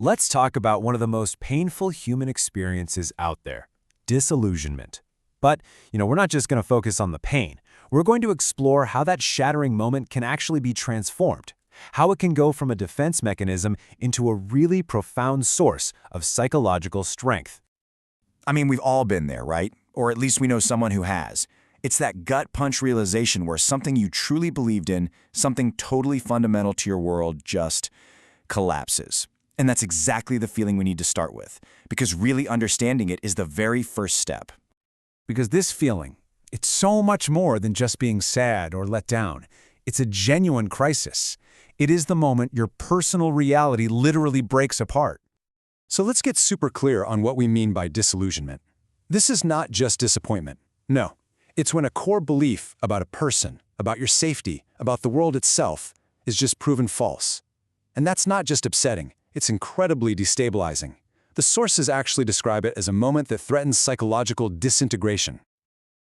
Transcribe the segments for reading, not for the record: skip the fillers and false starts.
Let's talk about one of the most painful human experiences out there, disillusionment. But, we're not just going to focus on the pain. We're going to explore how that shattering moment can actually be transformed, how it can go from a defense mechanism into a really profound source of psychological strength. I mean, we've all been there, right? Or at least we know someone who has. It's that gut punch realization where something you truly believed in, something totally fundamental to your world, just collapses. And that's exactly the feeling we need to start with, because really understanding it is the very first step. Because this feeling, it's so much more than just being sad or let down. It's a genuine crisis. It is the moment your personal reality literally breaks apart. So let's get super clear on what we mean by disillusionment. This is not just disappointment. No, it's when a core belief about a person, about your safety, about the world itself, is just proven false. And that's not just upsetting. It's incredibly destabilizing. The sources actually describe it as a moment that threatens psychological disintegration.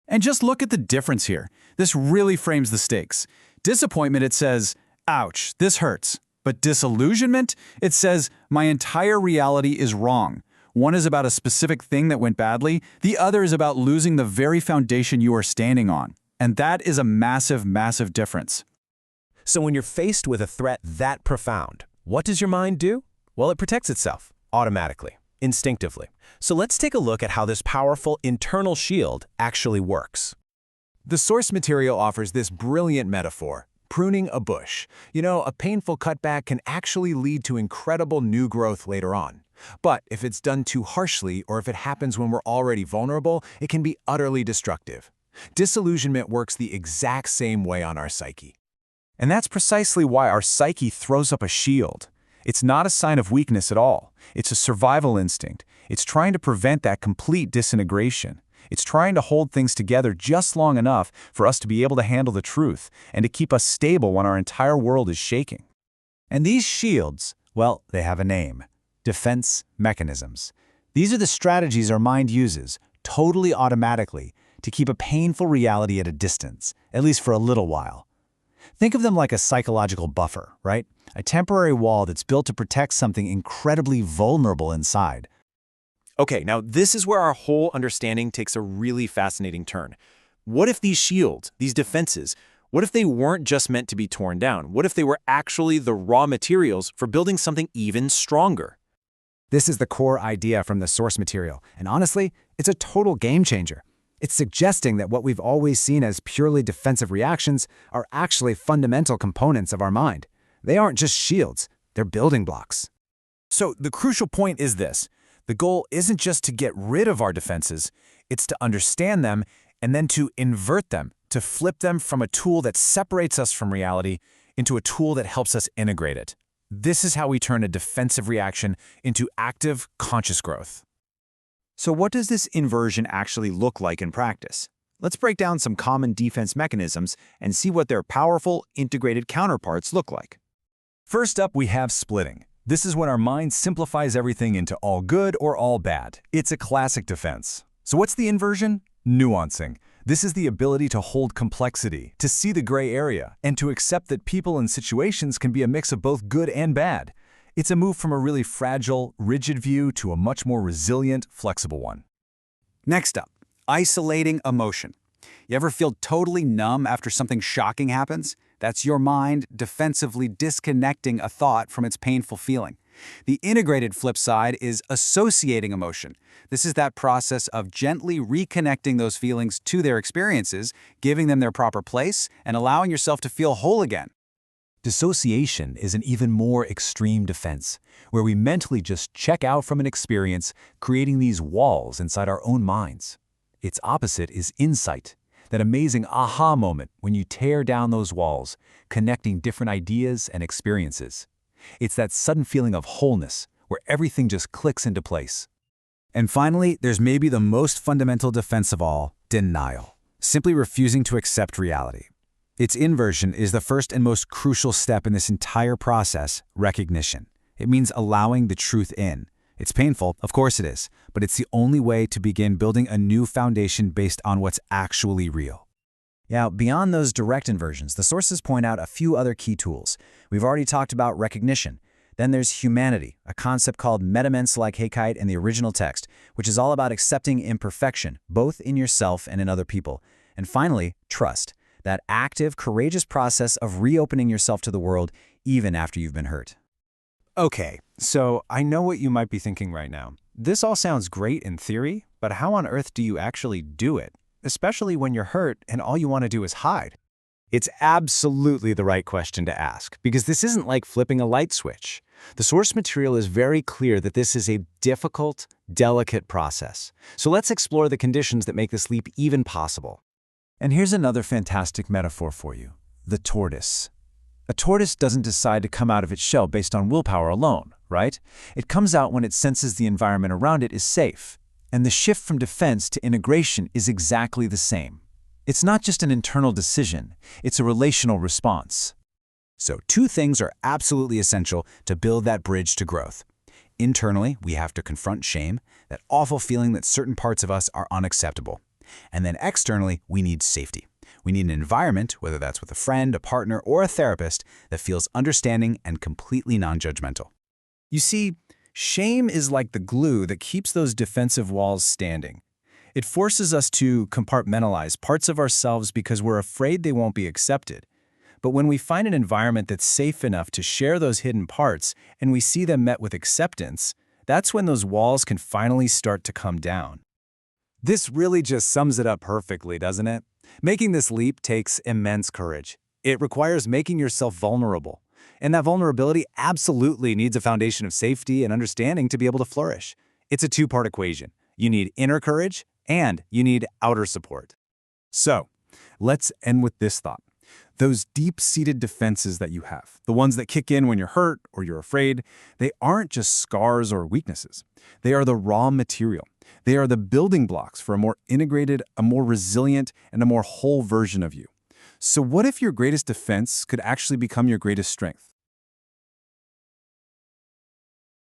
And just look at the difference here. This really frames the stakes. Disappointment, it says, ouch, this hurts. But disillusionment, it says, my entire reality is wrong. One is about a specific thing that went badly. The other is about losing the very foundation you are standing on. And that is a massive, massive difference. So when you're faced with a threat that profound, what does your mind do? Well, it protects itself, automatically, instinctively. So let's take a look at how this powerful internal shield actually works. The source material offers this brilliant metaphor, pruning a bush. A painful cutback can actually lead to incredible new growth later on. But if it's done too harshly, or if it happens when we're already vulnerable, it can be utterly destructive. Disillusionment works the exact same way on our psyche. And that's precisely why our psyche throws up a shield. It's not a sign of weakness at all. It's a survival instinct. It's trying to prevent that complete disintegration. It's trying to hold things together just long enough for us to be able to handle the truth and to keep us stable when our entire world is shaking. And these shields, well, they have a name. Defense mechanisms. These are the strategies our mind uses, totally automatically, to keep a painful reality at a distance, at least for a little while. Think of them like a psychological buffer, right? A temporary wall that's built to protect something incredibly vulnerable inside. Okay, now this is where our whole understanding takes a really fascinating turn. What if these shields, these defenses, what if they weren't just meant to be torn down? What if they were actually the raw materials for building something even stronger? This is the core idea from the source material, and honestly, it's a total game changer. It's suggesting that what we've always seen as purely defensive reactions are actually fundamental components of our mind. They aren't just shields, they're building blocks. So the crucial point is this. The goal isn't just to get rid of our defenses, it's to understand them and then to invert them, to flip them from a tool that separates us from reality into a tool that helps us integrate it. This is how we turn a defensive reaction into active, conscious growth. So what does this inversion actually look like in practice? Let's break down some common defense mechanisms and see what their powerful, integrated counterparts look like. First up, we have splitting. This is when our mind simplifies everything into all good or all bad. It's a classic defense. So what's the inversion? Nuancing. This is the ability to hold complexity, to see the gray area, and to accept that people and situations can be a mix of both good and bad. It's a move from a really fragile, rigid view to a much more resilient, flexible one. Next up, isolating emotion. You ever feel totally numb after something shocking happens? That's your mind defensively disconnecting a thought from its painful feeling. The integrated flip side is associating emotion. This is that process of gently reconnecting those feelings to their experiences, giving them their proper place, and allowing yourself to feel whole again. Dissociation is an even more extreme defense, where we mentally just check out from an experience, creating these walls inside our own minds. Its opposite is insight, that amazing aha moment when you tear down those walls, connecting different ideas and experiences. It's that sudden feeling of wholeness, where everything just clicks into place. And finally, there's maybe the most fundamental defense of all, denial. Simply refusing to accept reality. Its inversion is the first and most crucial step in this entire process, recognition. It means allowing the truth in. It's painful, of course it is, but it's the only way to begin building a new foundation based on what's actually real. Now, beyond those direct inversions, the sources point out a few other key tools. We've already talked about recognition. Then there's humanity, a concept called ready.That in the original text, which is all about accepting imperfection, both in yourself and in other people. And finally, trust, that active, courageous process of reopening yourself to the world even after you've been hurt. Okay, so I know what you might be thinking right now. This all sounds great in theory, but how on earth do you actually do it? Especially when you're hurt and all you want to do is hide. It's absolutely the right question to ask, because this isn't like flipping a light switch. The source material is very clear that this is a difficult, delicate process. So let's explore the conditions that make this leap even possible. And here's another fantastic metaphor for you: the tortoise. A tortoise doesn't decide to come out of its shell based on willpower alone, right? It comes out when it senses the environment around it is safe. And the shift from defense to integration is exactly the same. It's not just an internal decision, it's a relational response. So 2 things are absolutely essential to build that bridge to growth. Internally, we have to confront shame, that awful feeling that certain parts of us are unacceptable. And then externally, we need safety. We need an environment, whether that's with a friend, a partner, or a therapist, that feels understanding and completely non-judgmental. You see, shame is like the glue that keeps those defensive walls standing. It forces us to compartmentalize parts of ourselves because we're afraid they won't be accepted. But when we find an environment that's safe enough to share those hidden parts and we see them met with acceptance, that's when those walls can finally start to come down. This really just sums it up perfectly, doesn't it? Making this leap takes immense courage. It requires making yourself vulnerable. And that vulnerability absolutely needs a foundation of safety and understanding to be able to flourish. It's a 2-part equation. You need inner courage and you need outer support. So, let's end with this thought. Those deep-seated defenses that you have, the ones that kick in when you're hurt or you're afraid, they aren't just scars or weaknesses. They are the raw material. They are the building blocks for a more integrated, a more resilient, and a more whole version of you. So what if your greatest defense could actually become your greatest strength?